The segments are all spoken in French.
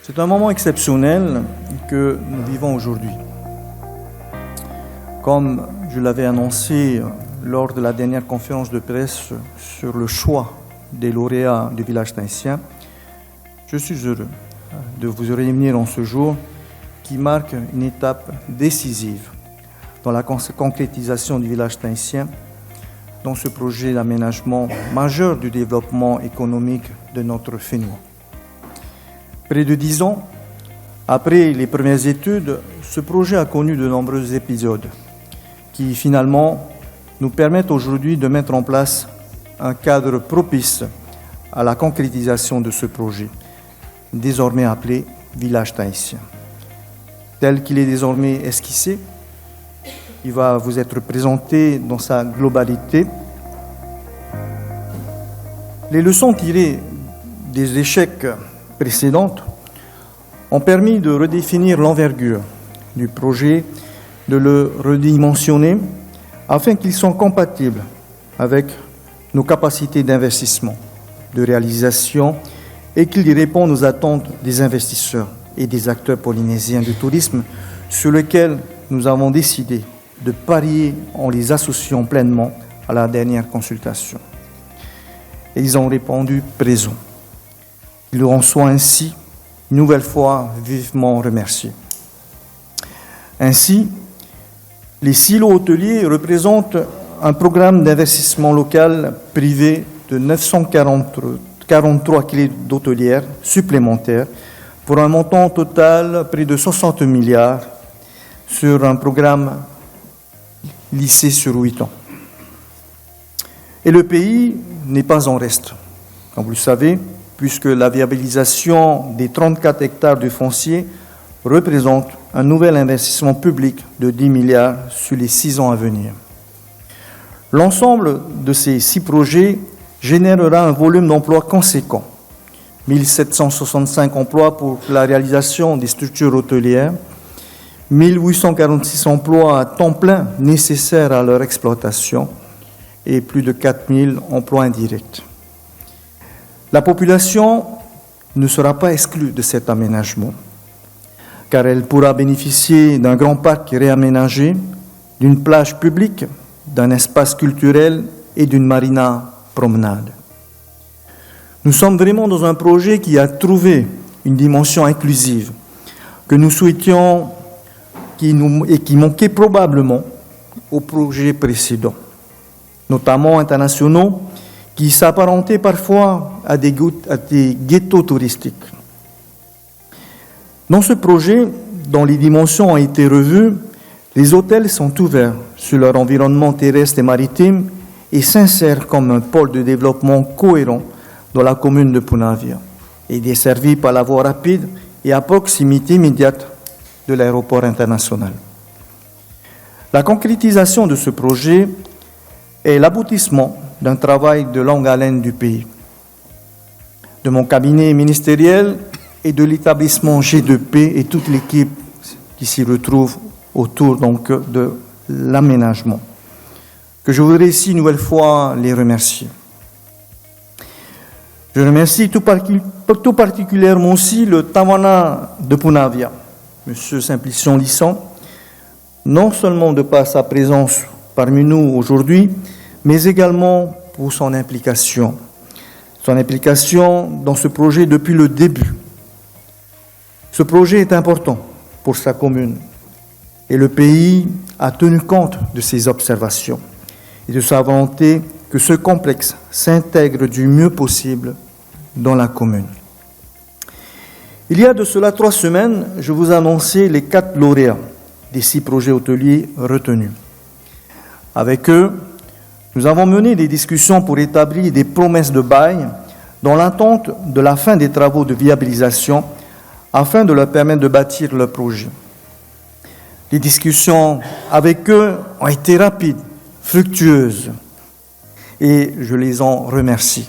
C'est un moment exceptionnel que nous vivons aujourd'hui. Comme je l'avais annoncé lors de la dernière conférence de presse sur le choix des lauréats du village tahitien, je suis heureux de vous réunir en ce jour qui marque une étape décisive dans la concrétisation du village tahitien, dans ce projet d'aménagement majeur du développement économique de notre Fénois. Près de 10 ans après les premières études, ce projet a connu de nombreux épisodes qui finalement nous permettent aujourd'hui de mettre en place un cadre propice à la concrétisation de ce projet, désormais appelé Village tahitien. Tel qu'il est désormais esquissé, il va vous être présenté dans sa globalité. Les leçons tirées des échecs précédentes ont permis de redéfinir l'envergure du projet, de le redimensionner afin qu'il soit compatible avec nos capacités d'investissement, de réalisation et qu'il réponde aux attentes des investisseurs et des acteurs polynésiens du tourisme sur lesquels nous avons décidé de parier en les associant pleinement à la dernière consultation. Et ils ont répondu présent. Ils leur en soient ainsi, une nouvelle fois, vivement remerciés. Ainsi, les silos hôteliers représentent un programme d'investissement local privé de 943 clés d'hôtelières supplémentaires pour un montant total près de 60 milliards sur un programme lissé sur 8 ans. Et le pays n'est pas en reste, comme vous le savez, puisque la viabilisation des 34 hectares de foncier représente un nouvel investissement public de 10 milliards sur les 6 ans à venir. L'ensemble de ces 6 projets générera un volume d'emplois conséquent. 1765 emplois pour la réalisation des structures hôtelières, 1846 emplois à temps plein nécessaires à leur exploitation et plus de 4000 emplois indirects. La population ne sera pas exclue de cet aménagement, car elle pourra bénéficier d'un grand parc réaménagé, d'une plage publique, d'un espace culturel et d'une marina promenade. Nous sommes vraiment dans un projet qui a trouvé une dimension inclusive que nous souhaitions et qui manquait probablement aux projets précédents, notamment internationaux, qui s'apparentaient parfois à des ghettos touristiques. Dans ce projet, dont les dimensions ont été revues, les hôtels sont ouverts sur leur environnement terrestre et maritime et s'insèrent comme un pôle de développement cohérent dans la commune de Punavia et desservi par la voie rapide et à proximité immédiate de l'aéroport international. La concrétisation de ce projet est l'aboutissement d'un travail de longue haleine du pays, de mon cabinet ministériel et de l'établissement G2P et toute l'équipe qui s'y retrouve autour donc de l'aménagement, que je voudrais ici une nouvelle fois les remercier. Je remercie tout particulièrement aussi le Tawana de Punavia, M. Simplicion Lisson, non seulement de par sa présence parmi nous aujourd'hui, mais également pour son implication dans ce projet depuis le début. Ce projet est important pour sa commune et le pays a tenu compte de ces observations et de sa volonté que ce complexe s'intègre du mieux possible dans la commune. Il y a de cela 3 semaines, je vous annonçais les 4 lauréats des 6 projets hôteliers retenus. Avec eux, nous avons mené des discussions pour établir des promesses de bail dans l'attente de la fin des travaux de viabilisation afin de leur permettre de bâtir leur projet. Les discussions avec eux ont été rapides, fructueuses, et je les en remercie.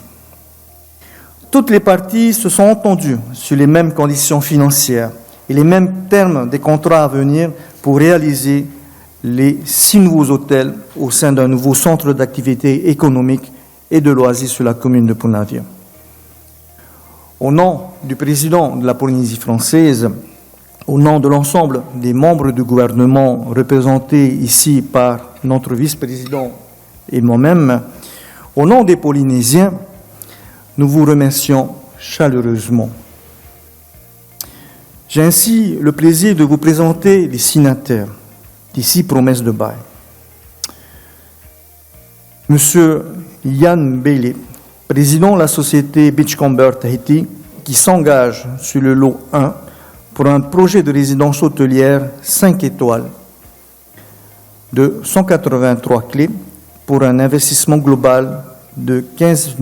Toutes les parties se sont entendues sur les mêmes conditions financières et les mêmes termes des contrats à venir pour réaliser les 6 nouveaux hôtels au sein d'un nouveau centre d'activité économique et de loisirs sur la commune de Punavia. Au nom du président de la Polynésie française, au nom de l'ensemble des membres du gouvernement représentés ici par notre vice-président et moi-même, au nom des Polynésiens, nous vous remercions chaleureusement. J'ai ainsi le plaisir de vous présenter les signataires des 6 promesses de bail. Monsieur Yann Bailey, président de la société Beachcomber Tahiti, qui s'engage sur le lot 1 pour un projet de résidence hôtelière 5 étoiles de 183 clés pour un investissement global de 15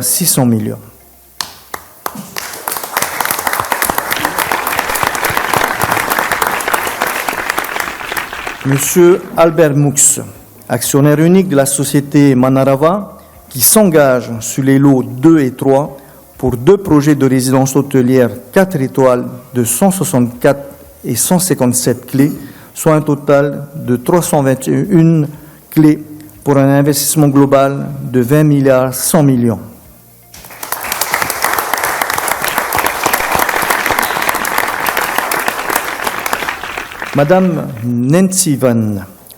600 millions. Monsieur Albert Moux, actionnaire unique de la société Manarava, qui s'engage sur les lots 2 et 3 pour 2 projets de résidence hôtelière 4 étoiles de 164 et 157 clés, soit un total de 321 clés pour un investissement global de 20 100 millions. Madame Nancy Van,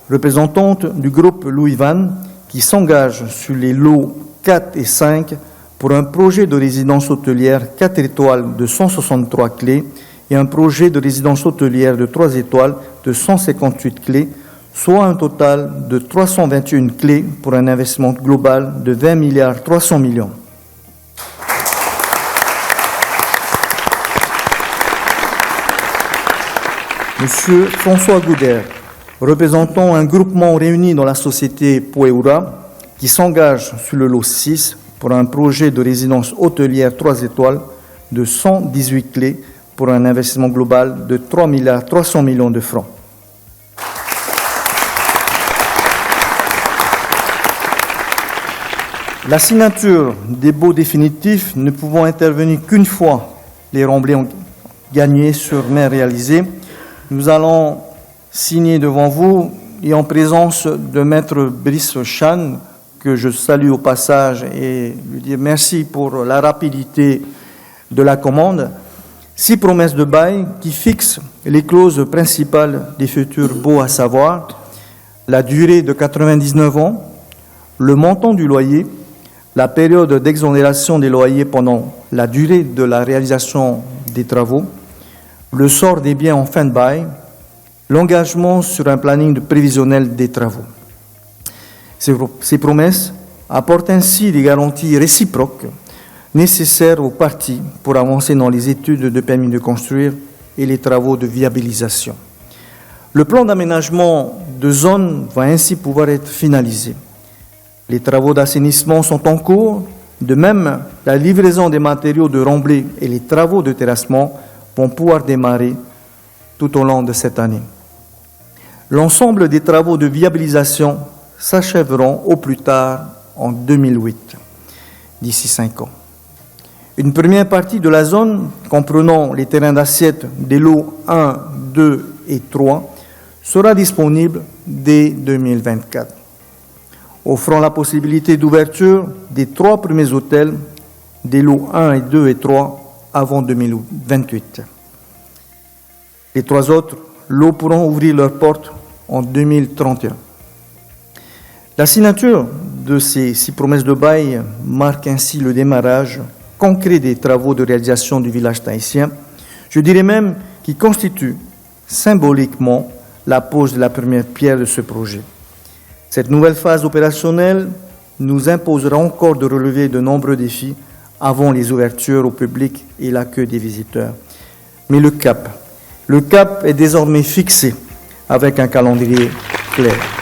représentante du groupe Louis Van, qui s'engage sur les lots 4 et 5 pour un projet de résidence hôtelière 4 étoiles de 163 clés et un projet de résidence hôtelière de 3 étoiles de 158 clés, soit un total de 321 clés pour un investissement global de 20 300 millions. Monsieur François Goudert, représentant un groupement réuni dans la société Poeura, qui s'engage sur le lot 6 pour un projet de résidence hôtelière 3 étoiles de 118 clés pour un investissement global de 3 300 millions de francs. La signature des baux définitifs ne pouvant intervenir qu'une fois les remblais ont gagné sur main réalisée, nous allons signer devant vous et en présence de Maître Brice Chan, que je salue au passage et lui dire merci pour la rapidité de la commande, 6 promesses de bail qui fixent les clauses principales des futurs baux, à savoir la durée de 99 ans, le montant du loyer, la période d'exonération des loyers pendant la durée de la réalisation des travaux, le sort des biens en fin de bail, l'engagement sur un planning prévisionnel des travaux. Ces promesses apportent ainsi des garanties réciproques nécessaires aux parties pour avancer dans les études de permis de construire et les travaux de viabilisation. Le plan d'aménagement de zone va ainsi pouvoir être finalisé. Les travaux d'assainissement sont en cours, de même la livraison des matériaux de remblai et les travaux de terrassement vont pouvoir démarrer tout au long de cette année. L'ensemble des travaux de viabilisation s'achèveront au plus tard en 2008, d'ici 5 ans. Une première partie de la zone, comprenant les terrains d'assiette des lots 1, 2 et 3, sera disponible dès 2024, offrant la possibilité d'ouverture des 3 premiers hôtels des lots 1 et 2 et 3 avant 2028. Les 3 autres lots pourront ouvrir leurs portes en 2031. La signature de ces 6 promesses de bail marque ainsi le démarrage concret des travaux de réalisation du village tahitien, je dirais même qui constitue symboliquement la pose de la première pierre de ce projet. Cette nouvelle phase opérationnelle nous imposera encore de relever de nombreux défis avant les ouvertures au public et l'accueil des visiteurs. Mais le cap est désormais fixé avec un calendrier clair.